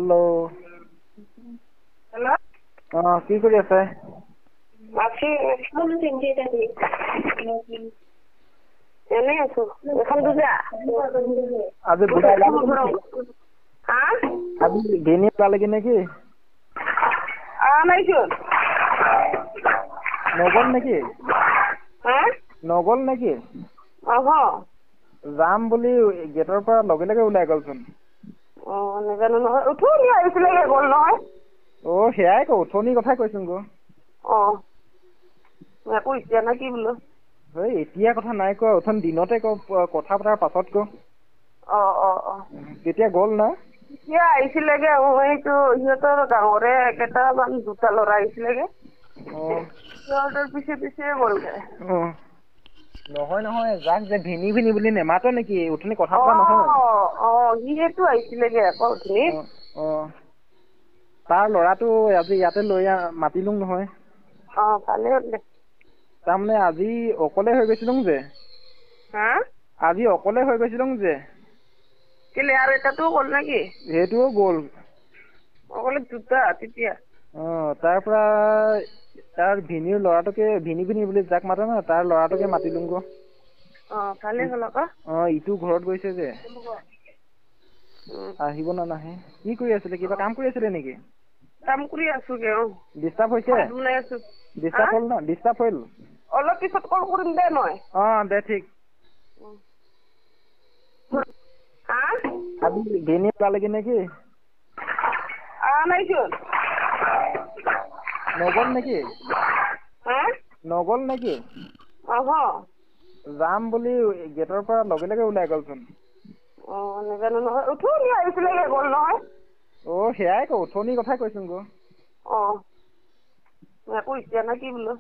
Hello'. Hello'. কি কৰি আছে? এনেই আছো। এখন বুজা আজি আজি বেনি ওলালেগে নেকি? নাইচোন। নগল নেকি? হা? নগল নেকি? যাম বুলি গেটৰ পৰা লগে লগে ওলাই গ'লচোন। নাজানো নহয়। উঠনি আহিছিলে গ'ল নহয়। সেয়াই উঠনিৰ কথাই কৈছোন গো। একো এতিয়া নে কি বোলো? এতিয়া কথা নাই কোৱা, উঠনি দিনতে কথা পতাৰ পাছত ক। তেতিয়া গ'ল না? এতিয়া আহিছিলেগে এইটো সিহঁতৰ গাঁৱৰে কেইটামান দুটা ল'ৰা আহিছিলেগে। সিহঁতৰ পিছে পিছে গ'লগে। নহয় যাক যে ভিনি বুলি নেমাত নেকি? উঠনি কথা পতা নহয়। সিহেতো আহিছিলেগে আকৌ উঠনি। তাৰ ল'ৰাটো আজি ইয়াতে লৈ মাতিলো নহয়। ভালে হ'ল দে। তাৰমানে আজি অকলে হৈ গৈছিলো যে। হা? আজি অকলে হৈ গৈছিলো যে। কেলে আৰু এটাতো গ'ল নেকি? সেইটোও গ'ল। অকলে দুটা তেতিয়া? তাৰ পৰা তাৰ ভিনিৰ ল'ৰাটোকে ভিনি বুলি যাক মাতে ন, তাৰ ল'ৰাটোকে মাতিলো গো। ভালে হ'ল আকৌ। ইটো ঘৰত গৈছে যে। আহিব নে নাহে? কি কৰি আছিলে? কিবা কাম কৰি আছিলে নেকি? কাম কৰি আছোগে। ডিষ্টাৰ্ব হৈছে? বনাই আছো। ডিষ্টাৰ্ব হ'ল ন? ডিষ্টাৰ্ব হ'ল? অলপ পিছত কল কৰিম দে মই। দে ঠিক। হা? আজি বেনি ওলালেগে নেকি? নাইচোন। নগল নেকি? হা? নগল নেকি? যাম বুলি গেটৰ পৰা লগে লগে ওলাই গ'লচোন। নাজানো নহয়। উঠনি আহিছিলেগে গ'ল নহয়। সেয়াই উঠনিৰ কথাই কৈছোন গো। একো এতিয়া নে কি বোলো?